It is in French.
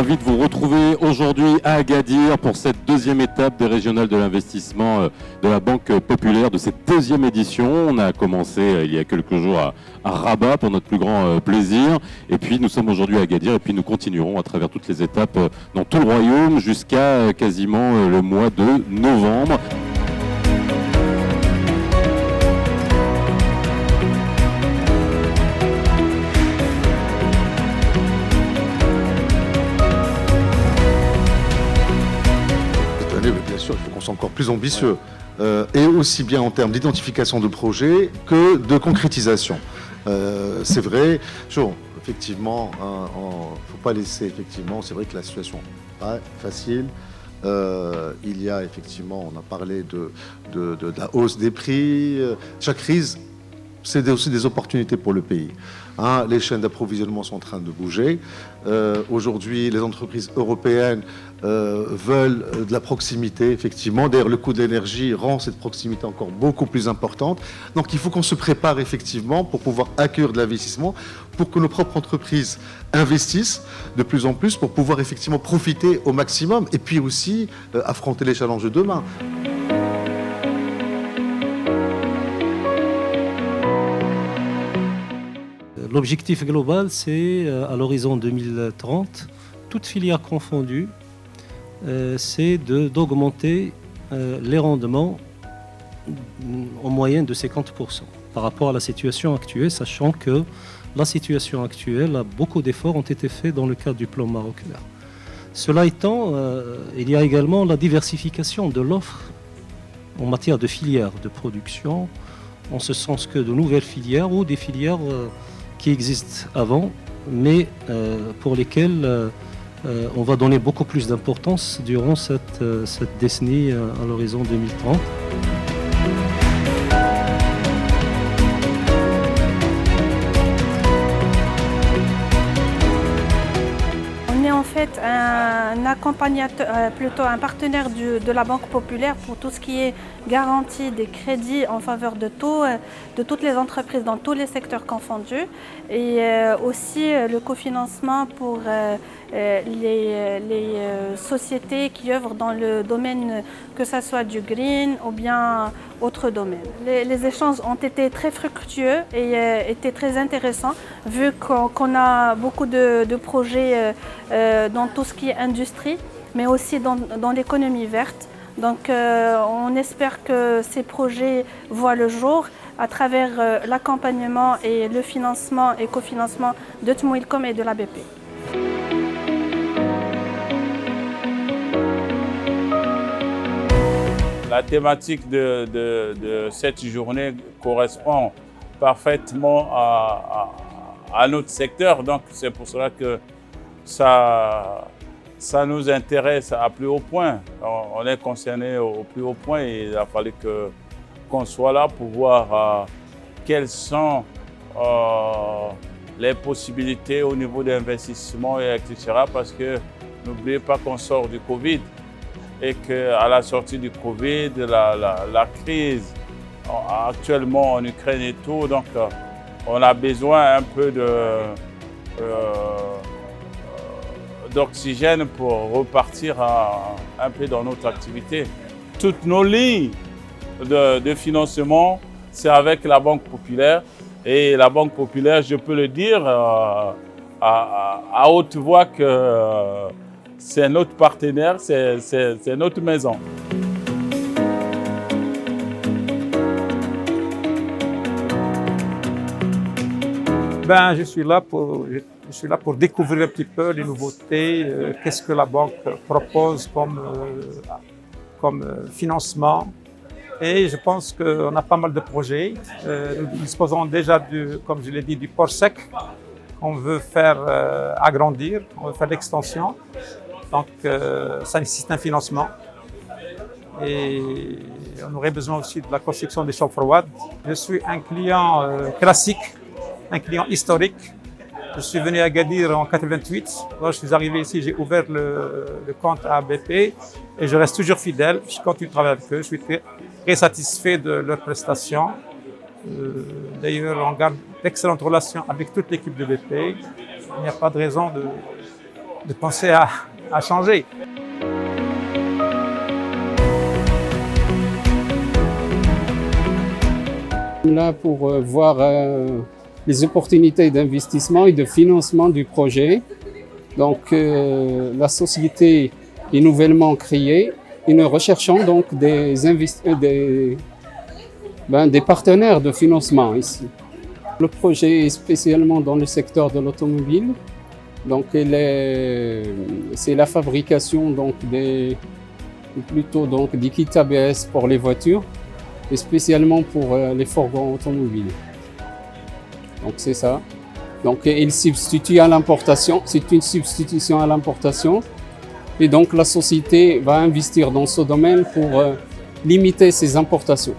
ravi de vous retrouver aujourd'hui à Agadir pour cette deuxième étape des régionales de l'investissement de la Banque Populaire de cette deuxième édition. On a commencé il y a quelques jours à Rabat pour notre plus grand plaisir. Et puis nous sommes aujourd'hui à Agadir et puis nous continuerons à travers toutes les étapes dans tout le royaume jusqu'à quasiment le mois de novembre. Bien sûr, il faut qu'on soit encore plus ambitieux, et aussi bien en termes d'identification de projets que de concrétisation. C'est vrai, effectivement, il ne faut pas laisser, effectivement, c'est vrai que la situation n'est pas facile. Il y a effectivement, on a parlé de la hausse des prix. Chaque crise, c'est aussi des opportunités pour le pays. Les chaînes d'approvisionnement sont en train de bouger. Aujourd'hui, les entreprises européennes veulent de la proximité, effectivement. D'ailleurs, le coût de l'énergie rend cette proximité encore beaucoup plus importante. Donc, il faut qu'on se prépare, effectivement, pour pouvoir accueillir de l'investissement, pour que nos propres entreprises investissent de plus en plus, pour pouvoir, effectivement, profiter au maximum et puis aussi affronter les challenges de demain. L'objectif global, c'est à l'horizon 2030, toute filière confondue, c'est d'augmenter les rendements en moyenne de 50% par rapport à la situation actuelle, sachant que la situation actuelle, beaucoup d'efforts ont été faits dans le cadre du plan Maroc Vert. Cela étant, il y a également la diversification de l'offre en matière de filières de production, en ce sens que de nouvelles filières ou des filières qui existent avant, mais pour lesquelles on va donner beaucoup plus d'importance durant cette décennie à l'horizon 2030. On est en fait un accompagnateur, plutôt un partenaire de la Banque Populaire pour tout ce qui est garantie des crédits en faveur de toutes les entreprises dans tous les secteurs confondus, et aussi le cofinancement pour les sociétés qui œuvrent dans le domaine, que ce soit du green ou bien autre domaine. Les échanges ont été très fructueux et étaient très intéressants, vu qu'on a beaucoup de projets dans tout ce qui est industrie, mais aussi dans l'économie verte. Donc on espère que ces projets voient le jour à travers l'accompagnement et le financement et cofinancement de Tmoilcom et de la BP. La thématique de cette journée correspond parfaitement à notre secteur, donc c'est pour cela que ça nous intéresse à plus haut point. On est concerné au plus haut point et il a fallu qu'on soit là pour voir quelles sont les possibilités au niveau d'investissement, etc. Parce que n'oubliez pas qu'on sort du Covid et qu'à la sortie du Covid, la crise actuellement en Ukraine et tout, donc on a besoin un peu d'oxygène pour repartir un peu dans notre activité. Toutes nos lignes de financement, c'est avec la Banque Populaire. Et la Banque Populaire, je peux le dire à haute voix que c'est notre partenaire, c'est notre maison. Je suis là pour découvrir un petit peu les nouveautés, qu'est-ce que la banque propose comme financement. Et je pense qu'on a pas mal de projets. Nous disposons déjà, comme je l'ai dit, du port sec qu'on veut faire agrandir, on veut faire l'extension. Donc ça nécessite un financement. Et on aurait besoin aussi de la construction des chambres froides. Je suis un client classique, un client historique. Je suis venu à Agadir en 88. Quand je suis arrivé ici, j'ai ouvert le compte à BP et je reste toujours fidèle. Je continue de travailler avec eux. Je suis très satisfait de leurs prestations. D'ailleurs, on garde d'excellentes relations avec toute l'équipe de BP. Il n'y a pas de raison de penser à changer. Là pour voir les opportunités d'investissement et de financement du projet. Donc la société est nouvellement créée et nous recherchons donc des partenaires de financement ici. Le projet est spécialement dans le secteur de l'automobile. Donc c'est la fabrication donc des kits ABS pour les voitures et spécialement pour les fourgons automobiles. Donc c'est ça. Donc il substitue à l'importation, c'est une substitution à l'importation. Et donc la société va investir dans ce domaine pour limiter ses importations.